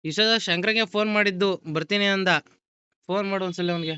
ಇಷ್ಟದ ಶಂಕರಗೆ ಫೋನ್ ಮಾಡಿದ್ದು ಬರ್ತೀನಿ ಅಂದ. ಫೋನ್ ಮಾಡು ಒಂದ್ಸಲ ಅವನಿಗೆ.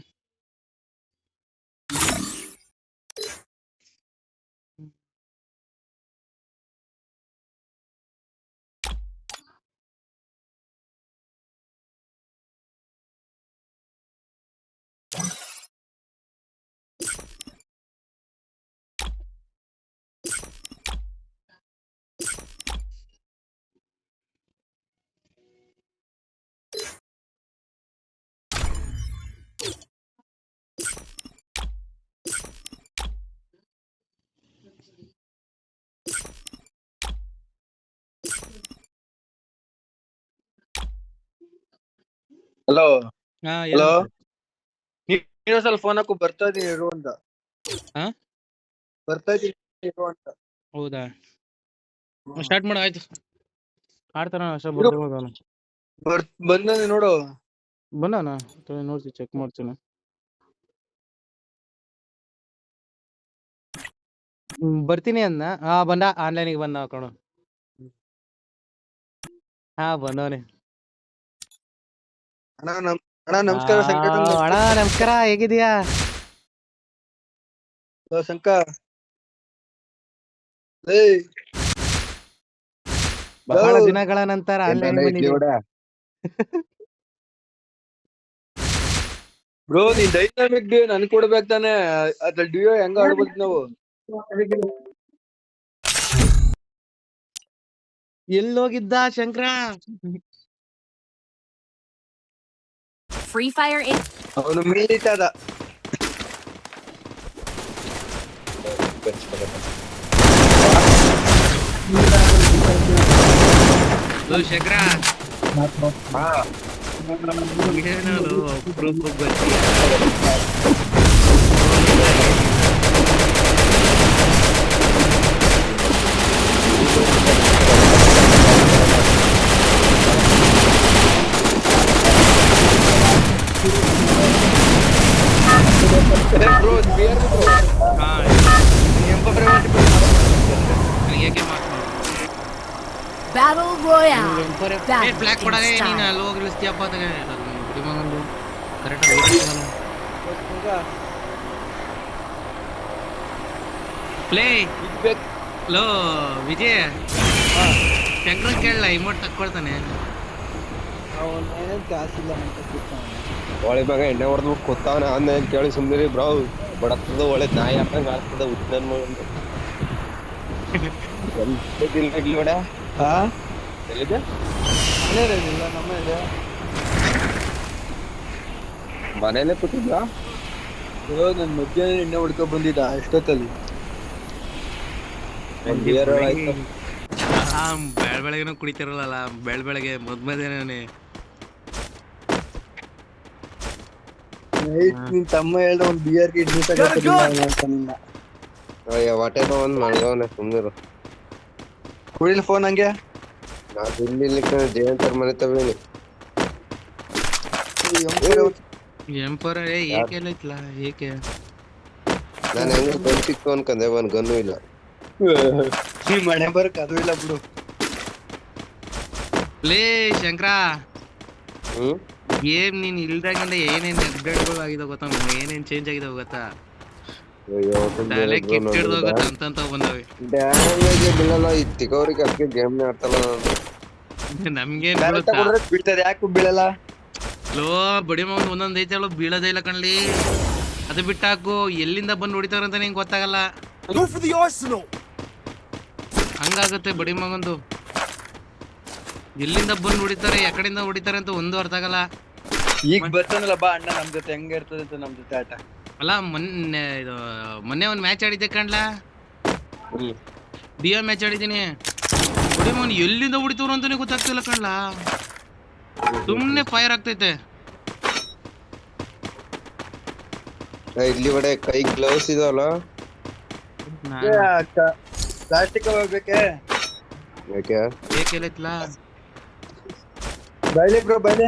ಹಲೋ ಹಾ ಹಲೋ ಏನು? ಇನ್ನೊಂದ್ಸಲ ಫೋನ್ ಹಾಕು ಬರ್ತಾ ಇದೀನಿ ಇರು ಅಂತ. ಹಾ ಬರ್ತಾ ಇದೀನಿ ಇರು ಅಂತ. ಹೌದಾ ಸ್ಟಾರ್ಟ್ ಮಾಡು ಆಯ್ತು. ಆಡ್ತಾನ ಅಷ್ಟೇ ಇರು. ಬರ್ತಿರ್ಬೋದು ಅವನು. ಬಂದ ನೋಡು. ಬಂದಾನ ನೋಡ್ತಿ ಚೆಕ್ ಮಾಡ್ತೀನಿ. ಬರ್ತೀನಿ ಅಂದ. ಹಾ ಬಂದ ಆನ್ಲೈನಿಗೆ ಬಂದ ಕಣು. ಹಾ ಬಂದವನೆ. ಅಣ್ಣ ನಮಸ್ಕಾರ ಶಂಕರ್ ಅಣ್ಣ ನಮಸ್ಕಾರ, ಹೇಗಿದ್ಯಾ? ಶಂಕರ್ ಏಯ್ ಬಹಳ ದಿನಗಳ ನಂತರ ಆನ್ಲೈನ್ ಬಂದಿದೆ. ಬ್ರೋ ನೀನ್ ಡೈನಾಮಿಕ್ ಡಿಯೋ ನನ್ ಕೊಡ್ಬೇಕು ತಾನೆ. ಅದ್ರ ಡಿಯೋ ಹೆಂಗ ಆಡ್ಬೋದು ನಾವು? ಎಲ್ಲೋಗಿದ್ದ ಶಂಕರ? ಫ್ರೀ ಫೈರ್ ಅವನು ಮೀಟಾದ. ಶಂಕರ ಏನದು ಅಪ್ರೂಪ ಬರ್ತೀಯ? Bro beer bro. ಹಾ ಏಕೆ ಮಾತು Battle Royale. ಬ್ಲಾಕ್ ಕೊಡದೆ ನೀನು ಅಲ್ಲಿ ಹೋಗಿ ಇಳಿಸ್ತೀಯಪ್ಪ ತಗ ಮಗಂದು ಕರೆಕ್ಟಾಗಿ ಪ್ಲೇ ಲೋ ವಿಜಯ್ ಶಂಕರ ಕೇಳಲ್ಲ ಇಮೋಟ್ ತಕ್ಕೊಳ್ತಾನೆ. ಒಳ್ಳೆ ಮಗ ಎಣ್ಣೆ ಹೊಡೆದು ಕೂತಾವನ ಅಂದ ಕೇಳಿ ಸುಮ್ಮನೆ ಬ್ರೋ ಬಡತದ ಒಳ್ಳೆ ನಾಯಿ ಹಾಕಂಗ ಆಗ್ತದ ಉತ್ತನ ನೋಡ ಎಲ್ಲಿದೆ ಮನೇಲೆ ಕೂತಿದ್ದ. ನನ್ ಮಧ್ಯಾಹ್ನ ಎಣ್ಣೆ ಹೊಡ್ಕೊಂಡ್ ಬಂದಿದ್ದ ಎಷ್ಟೊತ್ತಲ್ಲಿ. ಬೆಳಗ್ಗೆನೂ ಕುಡಿತಿರಲ್ಲ ಬೆಳಗ್ಗೆ ಮದ್ಮದೇನೆ. ನಿನ್ ತಮ್ಮ ಹೇಳ್ದ ಒಂದ್ ಬಿಯರ್ ಗಿಡ್ನಿ ತಗೊಂಡಿಲ್ಲ. ಹೊಟ್ಟೆನ ಒಂದ್ ಮಲ್ಗವನೆ ಸುಮ್ನಿರು. ಕುಡಿಲ್ ಫೋನ್ ಹಂಗೆ. ನಾ ಇಲ್ಲಿ ಜಯಂತರ ಮನೆ ತವೇನಿ ಎಂಪರ್ ಏಕೆ ಎಲ್ಲ ಐತ್ಲಾ ಏಕೆ? ನಾನು ಹೆಂಗ ಗನ್ ಸಿಕ್ತು ಅನ್ಕಂದೆ ಒಂದ್ ಗನ್ನು ಇಲ್ಲ. ಮನೆ ಬರಕ್ ಅದು ಇಲ್ಲ ಬಿಡು. ಲೇ ಶಂಕರ ಏನ್ ನೀನ್ ಇಲ್ದಾಗಿಂದ ಏನೇನ್ ಅಪ್ಡೇಟ್ಗಳು ಆಗಿದಾವ ಗೊತ್ತಾ? ಏನೇನ್ ಚೇಂಜ್ ಆಗಿದಾವ ಗೊತ್ತಾ? ತಲೆ ಕಿಟ್ಟಿಡ್ದು ಹೋಗತ್ತ ಅಂತ ಬಂದವೆ. ಡ್ಯಾಮೇಜ್ ಬೀಳಲ್ಲ ಈ ತಿಗೋರಿಗೆ ಅದಕ್ಕೆ ಗೇಮ್ನೇ ಆಡ್ತಲ್ಲ. ನಮ್ಗೇನ್ ಬಿಡ್ತದೆ ಯಾಕೆ ಬೀಳಲ್ಲ? ಲೋ ಬಡಿ ಮಗನ್ ಒಂದೊಂದ್ ಐತೆ ಅಲ್ಲೋ ಬೀಳೋದೇ ಇಲ್ಲ ಕಣ್ಲಿ. ಅದು ಬಿಟ್ಟಾಕು ಎಲ್ಲಿಂದ ಬಂದು ಹೊಡಿತಾರಂತ ನಿಂಗೆ ಗೊತ್ತಾಗಲ್ಲ. ಹಂಗಾಗುತ್ತೆ ಬಡಿ ಮಗಂದು. ಎಲ್ಲಿಂದ ಬಂದು ಹೊಡಿತಾರೆ ಯಾಕಡೆಯಿಂದ ಹೊಡಿತಾರೆ ಅಂತ ಒಂದು ಅರ್ಥ ಆಗಲ್ಲ. ಈಗ ಬರ್ತಾನಲ್ಲ ಬಾ ಅಣ್ಣ ನಮ್ ಜೊತೆ ಹೆಂಗ ಇರ್ತದೆ ಅಂತ ನಮ್ ಜೊತೆ ಆಟ. ಅಲ್ಲ ಮೊನ್ನೆ ಒಂದ್ ಮ್ಯಾಚ್ ಆಡಿದ್ದೆ ಕಣ್ಲಾ. ಡಿಯೋ ಮ್ಯಾಚ್ ಆಡಿದ್ದೀನಿ. ಬಡಿ ಮಗನ್ ಎಲ್ಲಿಂದ ಹೊಡಿತವ್ರು ಅಂತಾನೆ ಗೊತ್ತಾಗ್ತಿಲ್ಲ ಕಣ್ಲಾ. ಸುಮ್ನೆ ಫೈರ್ ಆಗ್ತೈತೆ. ಇಲ್ಲಿ ಒಡೆ ಕೈ ಗ್ಲೌಸ್ ಇದಾವಲ್ಲ ಪ್ಲಾಸ್ಟಿಕ್ ಹೋಗ್ಬೇಕೆ ಯಾಕೆ ಏಕೆಲ್ಲೈತ್ಲ ಬೈಲೆ ಬ್ರೋ ಬೈಲೆ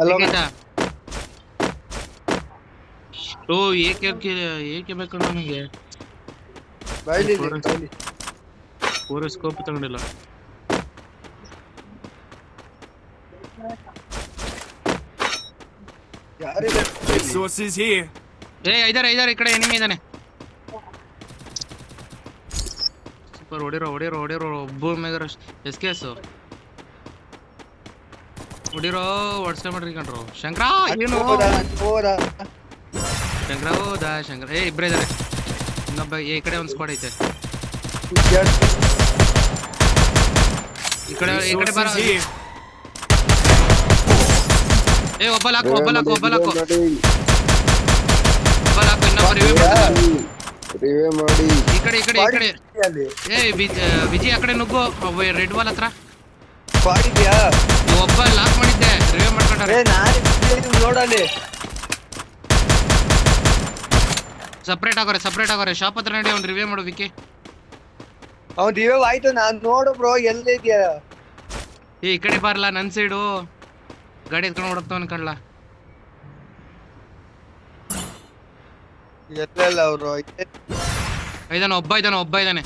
ಅಲ್ಲ ಓ ಏಕೆ ಬೇಕು ನನಗೆ ಬೈಲಿ ಸ್ಕೋಪ್ ತಗೊಂಡಿಲ್ಲ. ಯಾರಿದೆ Resources here. ಇದಾರೆ ಈ ಕಡೆ ಎನಿಮಿ ಇದಾನೆ. ಸೂಪರ್ ಹೊಡಿರೋ ಒಬ್ಬ ಮೇಗರ SKS ಹೊಡಿರೋ ವಾಟ್ಸ್ಆಪ್ ಮಾಡ್ರಿ ಕಂಡ್ರು. ಶಂಕರ ಏನು ಶಂಕರ ಇಬ್ರೇ ಇದಾರೆ. ಇನ್ನೊಬ್ಬ ಈ ಕಡೆ ಒಂದು ಸ್ಕ್ವಾಡ್ ಐತೆ. ಈ ಕಡೆ ಬರ. Resources here. ಒಬ್ಬ ಲಾಕು ಇನ್ನೊಬ್ಬ ರಿವ್ಯೂ ಮಾಡಿ ಈ ಕಡೆ ವಿಜಯ್ ಆ ಕಡೆ ನುಗ್ಗು ರೆಡ್ ವಾಲ್ ಹತ್ರ. ಮಾಡಿದ್ಯಾ ಒಬ್ಬ ಲಾಕ್ ಮಾಡಿದ್ದೆ ರಿವ್ಯೂ ಮಾಡ್ಕೊಂಡ್ರೆ. ನೋಡಲ್ಲಿ ಸಪ್ರೇಟ್ ಆಗೋರೆ ಶಾಪ್ ಹತ್ರ ನಡಿ. ಅವ್ನು ರಿವ್ಯೂ ಮಾಡು ವಿಕಿ. ಅವ್ನ್ ದಿವ್ಯ ಆಯ್ತು ನಾನ್ ನೋಡು ಬ್ರೋ ಎಲ್ಲಿದ್ಯಾ. ಈ ಕಡೆ ಬಾರಲ್ಲ ನನ್ ಸೈಡು. ಗಾಡಿ ಎತ್ಕೊಂಡು ಓಡಕ್ತಾವ ಅನ್ಕಳ್ಳ. ಎಲ್ಲೆಲ್ಲ ಅವ್ರು ಒಬ್ಬ ಇದಾನೆ.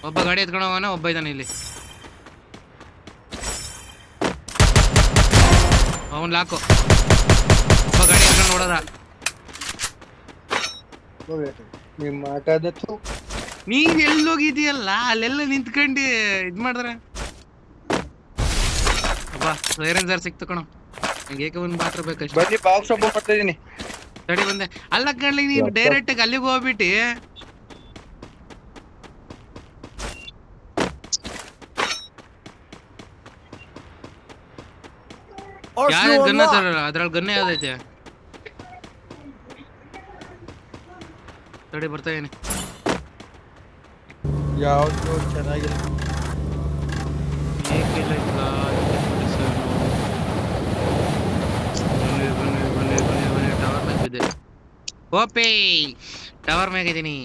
ಒಬ್ಬ ಗಾಡಿ ಎತ್ಕೊಂಡು ಹೋಗೋಣ. ಒಬ್ಬ ಇದಾನೆ ಇಲ್ಲಿ. ಅವನ್ ಲಾಕು. ಒಬ್ಬ ಗಾಡಿ ಎತ್ಕೊಂಡು ನೋಡೋದ. ನಿಮ್ ಮಾತಾಡ ನೀನ್ ಎಲ್ಲೋಗಿದೀಯಲ್ಲ ಅಲ್ಲೆಲ್ಲ ನಿಂತ್ಕೊಂಡು ಇದ್ ಮಾಡಿದ್ರೆ. ಅಬ್ಬಾ ಸೈರೆನ್ಸರ್ ಸಿಕ್ತು ಕಣ. ನಂಗೆ ಏಕೆ ಒಂದ್ ಮಾತ್ರ ಬೇಕಷ್ಟೇ. ಬನ್ನಿ ಬಾಕ್ಸ್ ಓಪನ್ ಮಾಡ್ತಾ ಇದೀನಿ. ತಡಿ ಬಂದೆ. ಅಲ್ಲ ಕಣ್ಲಿ ನೀನ್ ಡೈರೆಕ್ಟ್ ಆಗಿ ಅಲ್ಲಿಗೆ ಹೋಗ್ಬಿಟ್ಟು ಯಾರ ಗನ್ನ ಅದ್ರಲ್ಲಿ ಗನ್ನೆ ಯಾವ್ದೈತೆ. ತಡಿ ಬರ್ತಾ ಇದೀನಿ. ಯಾವ್ದು ಚೆನ್ನಾಗಿಲ್ಲ. ಟವರ್ ಮ್ಯಾಗಿದ್ದೆ. ಓಪಿ ಟವರ್ ಮ್ಯಾಗಿದ್ದೀನಿ.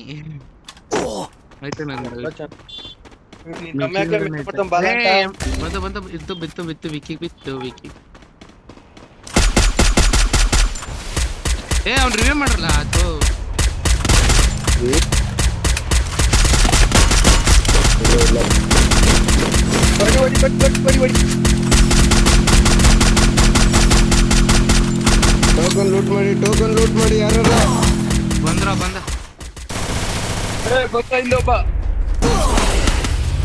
ಆಯ್ತು ಬಿತ್ತು ವಿಕಿ. ಅವ್ನು ರಿವ್ಯೂ ಮಾಡ್ರಲ್ಲ ಅದು. ಟೋಕನ್ ಲೂಟ್ ಮಾಡಿ ಯಾರು ಬಂದ ಇಲ್ಲೊಬ್ಬ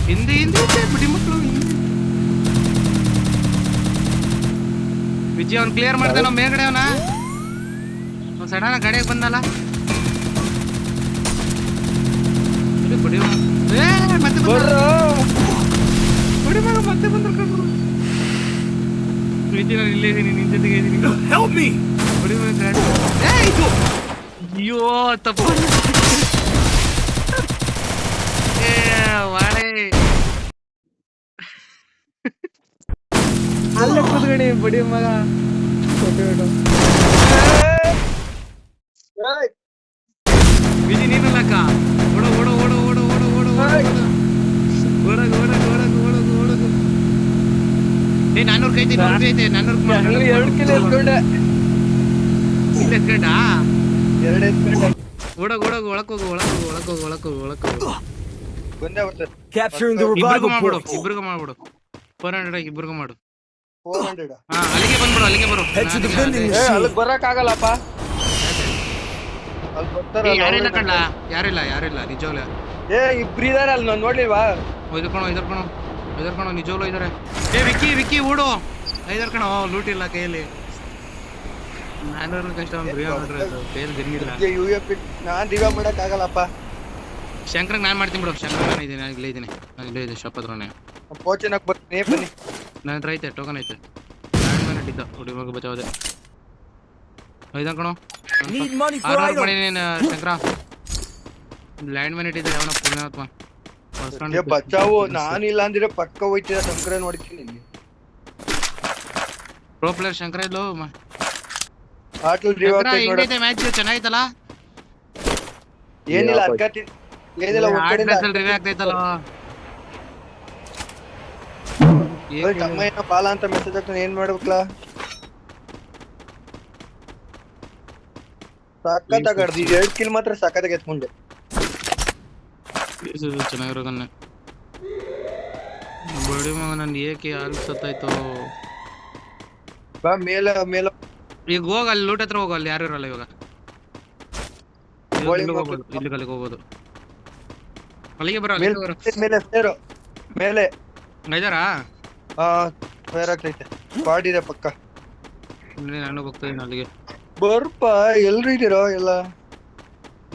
ಹಿಂದೆ ಬಿಡಿ ಮಕ್ಕಳು. ವಿಜಯ್ ಅವ್ನು ಕ್ಲಿಯರ್ ಮಾಡ್ತಾನ ಮೇಲ್ಗಡೆ. ಅವನ ಸಡನ್ ಗಾಡಿಯಾಗ ಬಂದಲ್ಲ. ಬಿಡಿ ಮತ್ತೆ ಬಂದ್ರು ಕಣ್ರು. ವಿಜಯ್ ನಾನು ಇಲ್ಲೇ ಇದೀನಿ, ನಿನ್ ಜೊತೆಗೆ ಇದೀನಿ. Help me. ಅಯ್ಯೋ ತಪ್ಪು. ವಾಳೆ ಅಲ್ಲ ಕೂತ್ಗಣಿ ಬಡಿ ಮಗ. ವಿಜಿ ನೀನಲ್ಲಕ್ಕ. ಓಡ ಏ 400 ಕೈತಿ 400 2 ಕಿಲೋ ಎತ್ಕೊಂಡೆ. ಇಲ್ಲ ಎತ್ಕೊಂಡ. 2 ಎತ್ಕೊಂಡೆ. ಒಳಕೋಗು. ಬಂದೇ ಬರ್ತದೆ. Capturing the ಇಬ್ರಿಗೂ revival ಮಾಡ್ಬಿಡು. point. 400 ಇಬ್ರಿಗೂ ಮಾಡು. 400 ಹಾ ಅಲ್ಲಿಗೆ ಬರು. Head to the vending ಅಲ್ಲಿಗೆ machine. ಬರಕ್ ಆಗಲ್ಲಪ್ಪ. ಅಲ್ಲಿ ಬರ್ತಾರ. ಯಾರಿಲ್ಲ ಕಣ್ಣ. ಯಾರಿಲ್ಲ ನಿಜವಾಗ್ಲ. ಇಬ್ರಿದಾರೆ ಅಲ್ಲಿ ನಾನು ನೋಡ್ಲಿಲ್ವಾ. ಇದರ್ಕಣೋ ನಿಜವಾಗ್ಲೂ ಇದಾರೆ. ವಿಕ್ಕಿ ಓಡು. ಇದರ್ಕಣೋ ಲೂಟ್ ಇಲ್ಲ ಕೈಯಲ್ಲಿ. 400 ಕಷ್ಟ ಒಂದು ರಿವ್ಯೂ ಮಾಡ್ರೆ ಅದು ಕೈಯಲ್ಲಿ ಗನ್ನಿಲ್ಲ. UAP ನಾನ್ ರಿವ್ಯೂ ಮಾಡಕ್ ಆಗಲ್ಲಪ್ಪ. ಶಂಕರ್ ನಾನ್ ಮಾಡ್ತೀನಿ ಬಿಡು. ಶಂಕರ್ ನಾನು ಇದ್ದೀನಿ ಶಾಪ್ ಹತ್ರನೇ. ಪೋಚನಕ್ ಬರ್ತೀನಿ ಬನ್ನಿ. ನನ್ನ ಹತ್ರ ಐತೆ ಟೋಕನ್ ಐತೆ. ಲ್ಯಾಂಡ್ ಮ್ಯಾನ್ ಇದ್ದ ಹುಡಿ ಮಗ ಬಚಾವದೆ. ಇದರ್ಕಣೋ Need money for 600 item. ಮಾಡಿ ನೀನು ಶಂಕರ. ಲ್ಯಾಂಡ್ ಮ್ಯಾನ್ ಇಟ್ಟಿದ್ದೆ ಅವನ ಪುಣ್ಯಾತ್ಮ. ಬಚಾವು ನಾನಿಲ್ಲ ಅಂದ್ರೆ ಪಕ್ಕ ಹೋಯ್ತಿದ. ಶಂಕರ ನೋಡ್ತೀನಿ ಇಲ್ಲಿ. ಪ್ರೋ ಪ್ಲೇಯರ್ ಶಂಕರ ಇಲ್ಲೋ. ಆಟಲ್ ರಿವ್ಯೂ ಹೆಂಗೈತೆ ಮ್ಯಾಚ್ ಚೆನ್ನಾಗಿತ್ತಲ್ಲ. ಏನಿಲ್ಲ ಅರ್ಕತಿ ಏನಿಲ್ಲ ರಿವ್ಯೂ ಆಗ್ತೈತಲ್ಲ. ತಮ್ಮ ಏನೋ ಬಾಲ ಅಂತ ಮೆಸೇಜ್ ಆಗ್ತಾನೆ. ಏನ್ ಮಾಡ್ಬೇಕಲ್ಲ. ಸಖತ್ ಆಗಡ್ದು. 2 ಕಿಲ್ ಮಾತ್ರ ಸಖತ್ತಾಗಿ ಎತ್ಕೊಂಡೆ. ಚೆನ್ನಾಗಿರೋ ಗನ್ನ ಬಡಿ ಮಗ. ನನ್ ಏಕೆ ಯಾರು ಸತ್ತಾಯ್ತು. ಬಾ ಮೇಲೆ ಮೇಲೆ ಈಗ ಹೋಗ ಅಲ್ಲಿ ಲೂಟ್ ಹತ್ರ ಹೋಗು, ಅಲ್ಲಿ ಯಾರು ಇರಲ್ಲ ಇವಾಗ. ಗೋಳಿ ಇಲ್ಲಿಗೆ ಮಾಡ್ಬೇಕು. ಹೋಗ್ಬೋದು, ಇಲ್ಲಿಗೆ ಹೋಗ್ಬೋದು. ಅಲ್ಲಿಗೆ ಬರೋ, ಅಲ್ಲಿಗೆ ಬರೋ. ಮೇಲೆ ಸೇರು ಮೇಲೆ. ಇದಾರಾ? ಹಾ ಫೈರ್ ಆಗ್ತೈತೆ. ಪಾಡಿದೆ ಪಕ್ಕ. ನಾನು ಹೋಗ್ತಾ ಅಲ್ಲಿಗೆ. ಬರ್ಪ ಎಲ್ರು ಇದೀರೋ ಎಲ್ಲ?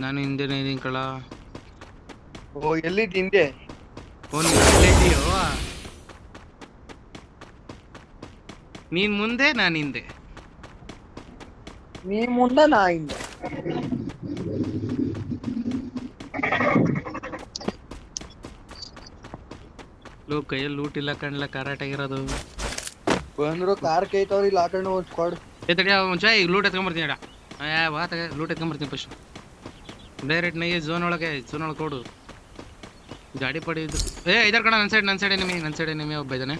ನಾನು ಹಿಂದೆನೇ ಇದೀನಿ ಕಳ. ಓ ಎಲ್ಲಿದ್ದ ಹಿಂದೆ? ಇದೆಯೋ ನೀನ್ ಮುಂದೆ, ನಾನು ಹಿಂದೆ. ನೀ ಮುಂದ ನಾ ಹಿಂದೆ. ಕೈಯಲ್ಲಿ ಲೂಟ್ ಇಲ್ಲ ಕಣ್ಲ, ಕರಾಟಾಗಿರೋದು. ಬಂದ್ರು ಕಾರ್ ಕೈತವ್ರಿ ಇಲ್ಲ ಹಾಕೊಂಡು ಒಂದ್ ಸ್ಕ್ವಾಡ್. ತಡಿಯ ಮುಂಚೆ ಈಗ ಲೂಟ್ ಎತ್ಕೊಂಬರ್ತೀನಿ ಅಡ. ಲೂಟ್ ಎತ್ಕೊಂಬರ್ತೀನಿ ಫಸ್ಟ್. ಡೈರೆಕ್ಟ್ ನೈ ಝೋನ್ ಒಳಗೆ ಕೊಡು. ಗಾಡಿ ಪಡಿ ಇದು. ಇದರ ಕಣ, ನನ್ನ ಸೈಡ್ ಎನಿಮಿ ಒಬ್ಬ ಇದ್ದಾನೆ.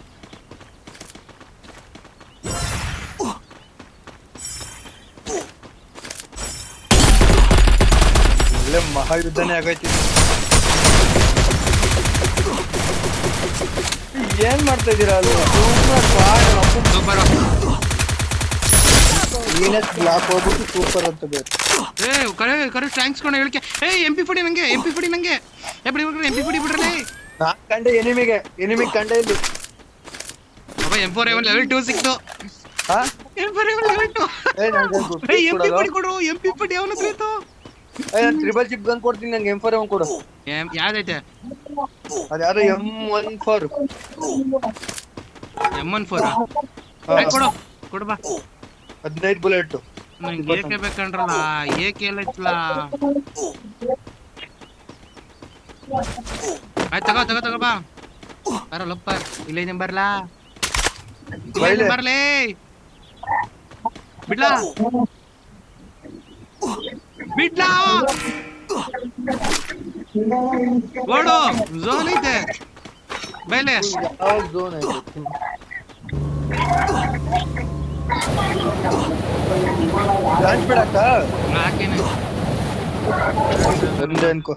ಒಳ್ಳೆ ಮಹಾಯುದ್ಧನೇ ಆಗೈತಿ. ಏನ್ ಮಾಡ್ತಾ ಇದೀರಾ ಅಲ್ಲಿ? ಸೂಪರ್. ಬ್ಲಾಕ್ ಹೋಗ್ಬಿಟ್ಟು ಸೂಪರ್ ಅಂತ ಬೇರೆ. ಕರೆ ಥ್ಯಾಂಕ್ಸ್ ಕಣ ಹೇಳಿಕೆ. MP40 ನಂಗೆ, MP40 ನಂಗೆ. MP40 ಬಿಡ್ರಲೇ. ನಾ ಕಂಡೆ ಎನಿಮಿ ಕಂಡೆ ಇಲ್ಲಿ. ಅಬ್ಬಾ M4A1 ಲೆವೆಲ್ 2 ಸಿಕ್ತು. ಹಾ M4A1 ಲೆವೆಲ್ 2. MP40 ಕೊಡು, MP40 ಅವನ ಹತ್ರ ಇತ್ತು. ನಾನು ಟ್ರಿಬಲ್ ಚಿಪ್ ಗನ್ ಕೊಡ್ತೀನಿ, ನಂಗೆ M4A1 ಕೊಡು. ಯಾವ್ದೈತೆ? ಅದ್ಯಾರು M14. M14 ಕೊಡು ಬಾ. 15 ಬುಲೆಟ್. ನಂಗೆ ಏಕೆ ಬೇಕಂಡ್ರಲ್ಲ, ಏಕೆ ಎಲ್ಲ ಇತ್ತಲ್ಲ. ಆಯ್ತು ತಗೋ ಬಾ. ಬರಲ್ಲಪ್ಪ, ಇಲ್ಲೇ ಬರ್ಲಾ? ಬರ್ಲೇ ಬಿಡ್ಲಾ ಓಡು, ಝೋನ್ ಐತೆ ಮೇಲೆ. ಯಾವ ಝೋನ್ ಐತೆ? ಲಾಂಚ್ ಬಿಡಕ್ಕ ಹಾಕೇನೆ ಬಂದೆ ಅನ್ಕೋ.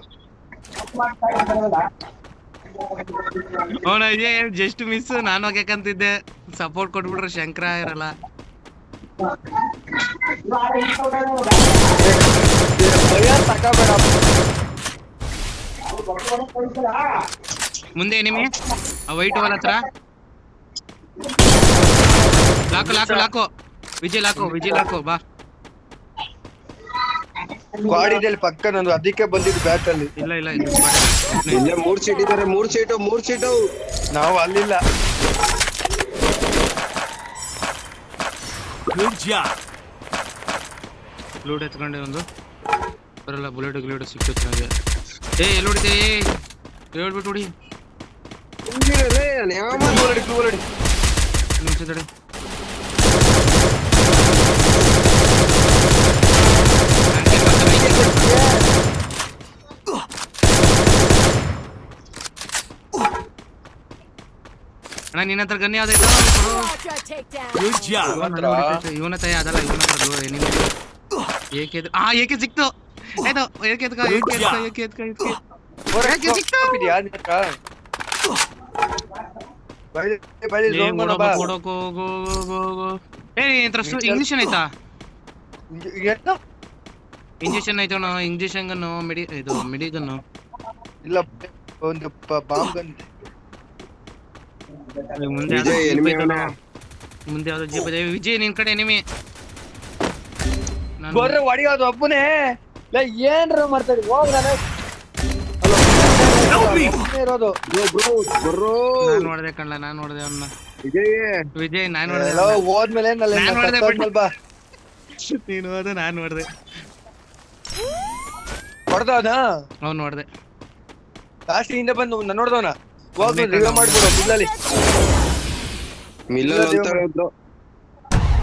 ಇದೆ ಜಸ್ಟ್ ಮಿಸ್. ನಾನು ಹೋಗ್ಯಾಕಂತಿದ್ದೆ, ಸಪೋರ್ಟ್ ಕೊಟ್ಬಿಟ್ರೆ ಶಂಕರ ಇರಲ್ಲ. ತಗೋಬೇಡ. ಮುಂದೆ ಎನಿಮಿ ವೈಟ್ ವಾಲ್ ಹತ್ರ. ಲಾಕು ವಿಜಯ್ ಲಾಕು ಬಾ. ಸ್ಕ್ವಾಡ್ ಇದೆ ಅಲ್ಲಿ ಪಕ್ಕ, ನಂದು ಅದಕ್ಕೆ ಬಂದಿದ್ದು ಬ್ಯಾಟ್ ಅಲ್ಲಿ. ಇಲ್ಲ ಇಲ್ಲೇ 3 ಸೀಟ್ ಇದಾರೆ. 3 ಸೀಟು ನಾವು ಅಲ್ಲಿಲ್ಲ. Good job. ಲೂಟ್ ಎತ್ಕೊಂಡೆ ಒಂದು. ಬರಲ್ಲ, ಬುಲೆಟ್ ಸಿಕ್ತು ನನಗೆ. ಎಲ್ಲಿ ಹೊಡಿತೆ? ಹೇಳ್ಬಿಟ್ಟು ಹೊಡಿ. ನಿಮಿಷ ತಡಿ. ಅಣ್ಣ ನಿನ್ನ ಹತ್ರ ಗನ್ ಯಾವ್ದಾಯ್ತು? Good job. ಇವನ ತಯ ಅದಲ್ಲ, ಇವನ ಹತ್ರ ಏಕೆ ಸಿಕ್ತು. ಆಯ್ತು, ಏಕೆ ಸಿಕ್ತು. ಇಂಜೆಕ್ಷನ್ ಆಯ್ತಾ? ಇಂಜೆಕ್ಷನ್ ಆಯ್ತು. ಇಂಜೆಕ್ಷನ್ ಗನ್ನು ಮೆಡಿ ಗನ್ನು ಇಲ್ಲ, ಒಂದು ಬಾಂಬ್ ಗನ್. ಮುಂದೆ ಯಾವ್ದೋ ಜೀಪ್ ಇದೆ. ವಿಜಯ್ ನಿನ್ ಕಡೆ ಎನಿಮಿ. ಬರ್ರೆ ಹೊಡಿಯೋದು ಒಬ್ಬನೇ. ಏನ್ರ ಮಾಡ್ತಾರೆ ಇರೋದು. ನಾನು ನೋಡ್ದೆ ಕಣ್ಲ, ನಾನು ನೋಡ್ದೆ ಅವನ್ನ. ವಿಜಯ್ ನಾನು ನೋಡ್ದೆ. ಹೋದ್ಮೇಲೆ ಬಾ. ನೀನು ಹೋದ, ನಾನು ನೋಡ್ದೆ. ಹೊಡೆದವನ ಅವ್ನು ನೋಡ್ದೆ. ಲಾಸ್ಟ್ ಹಿಂದೆ ಬಂದು ನಾನು ನೋಡ್ದವನ. ಹೋಗ್ ರಿವ್ಯೂ ಮಾಡ್ಬಿಡು ಮಿಲ್ಲಲ್ಲಿ.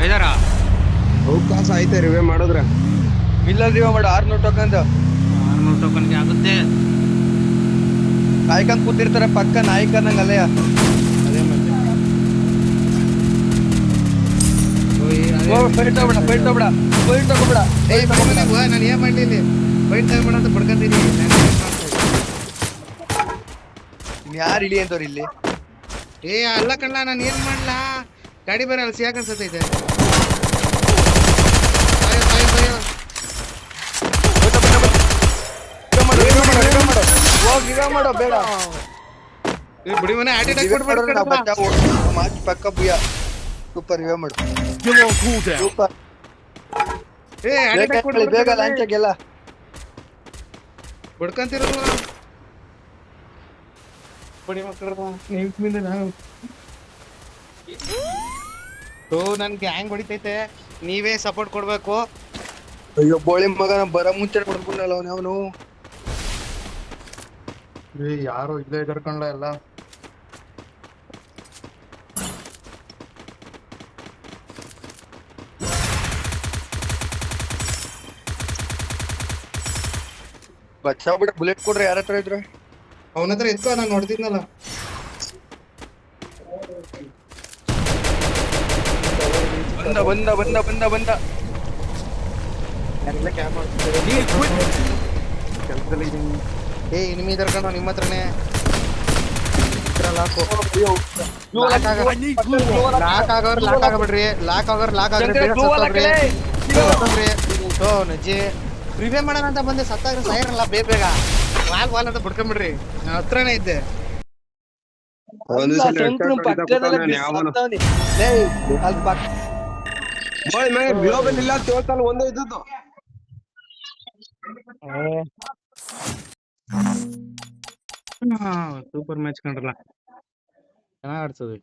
ಐದಾರ ಅವಕಾಶ ಐತೆ ರಿವ್ಯೂ ಮಾಡಿದ್ರ. ಮಿಲ್ಲಲ್ಲಿ ರಿವ್ಯೂ ಮಾಡು. 600 ಟೋಕನ್. 600 ಟೋಕನ್ಗೆ ಆಗುತ್ತೆ. ಕಾಯ್ಕೊಂಡ್ ಕೂತಿರ್ತಾರೆ ಪಕ್ಕ ನಾಯಕನಂಗ ಅಲ್ಲಯ್ಯ. ಅದೇ ಮತ್ತೆ ಫೈಟ್ ತಗೋಬೇಡ. ನಾನು ಏನ್ ಮಾಡ್ಲಿ ಇಲ್ಲಿ? ಫೈಟ್ ತಗೋಬೇಡ ಅಂತ ಬಡ್ಕಂತೀನಿ. ಯಾರು ಇಳಿ ಅಂತವ್ರು ಇಲ್ಲಿ? ಅಲ್ಲ ಕಣ್ಣ, ನಾನು ಏನ್ ಮಾಡ್ಲಾ? ಗಾಡಿ ಬೇರೆ ಅಲ್ಲಿ ಸಿಯಾಕ ಅನ್ಸತೈತೆ. ಹೋಗ್ ರಿವೈವ್ ಮಾಡೋ ಬೇಡ ಬಿಡಿ ಮನೆ ಅಟ್ಯಾಕ್ ರಿವೈವ್ ಮಾಡಿದ್ರೆ ನಾವು ಕೊಟ್ಬಿಡ್ತಾರೆ ಬಚಾವ್ ಮ್ಯಾಚ್ ಪಕ್ಕ ಬುಯ್ಯ ಸೂಪರ್ ರಿವೈವ್ ಮಾಡು Still on cooldown. ಸೂಪರ್ ಏ ಅಟ್ಯಾಕ್ ಬೇಗ ಲಾಂಚಾಗೆಲ್ಲ ಬಡ್ಕಂತಿರಲ್ಲ ಬಡಿ ಮಕ್ಕಳ ನಿಂತಿಂದ ನಾನು ನನ್ಗೆ ಹ್ಯಾಂಗ್ ಹೊಡಿತೈತೆ ನೀವೇ ಸಪೋರ್ಟ್ ಕೊಡ್ಬೇಕು ಅಯ್ಯೋ ಬೋಳಿ ಮಗನ ಬರ ಮುಂಚೆ ಹೊಡ್ಕೊಂಡಲ್ಲ ಅವನು ಯಾರು ಇಲ್ಲೇ ಇದ್ರಕಂಡ್ಲ ಎಲ್ಲ ಬಚಾವ್ ಬಿಡ ಬುಲೆಟ್ ಕೊಡ್ರಿ ಯಾರ ಹತ್ರ ಇದ್ರೆ ಅವನ ಹತ್ರ ಎತ್ಕೋ ನಾನು ನೋಡ್ತಿದ್ನಲ್ಲ ಬಂದ ಬಂದ ಬಂದ ಬಂದ ಬಂದ ಎಲ್ಲ ಕ್ಯಾಪ್ Need equipment. ಕೆಲಸದಲ್ಲಿ ಇದೀನಿ ಏ ನಿಮ್ ಇದ್ರಕಂಡು ನಿಮ್ಮ ಹತ್ರನೇ lock I need glue wall. Lock ಆಗಬಿಡ್ರಿ ಲಾಕ್ ಆಗ್ರಿ ಬೇಗ ಸತ್ತೋಗ್ರಿ ನಜ್ಜಿ ಪ್ರಿವೇ ಮಾಡೋಣ ಅಂತ ಬಂದೆ ಸತ್ತಾಗ್ರೆ ಸಾಯರಲ್ಲ ಬೇಗ ವಾಲ್ ಅಂತ ಬಿಡ್ಕೊಂಬಿಡ್ರಿ ನಾನು ಹತ್ರನೇ ಇದ್ದೆ ಒಂದು ಸಲ ಗ್ಲೋಬಲ್ ಇಲ್ಲ ತೋರ್ಸಲ್ಲ ಒಂದೇ ಇದ್ದದ್ದು ಸೂಪರ್ ಮ್ಯಾಚ್ ಕಂಡ್ರಲ್ಲ ಚೆನ್ನಾಗ್ ಆಡ್ಸೋದು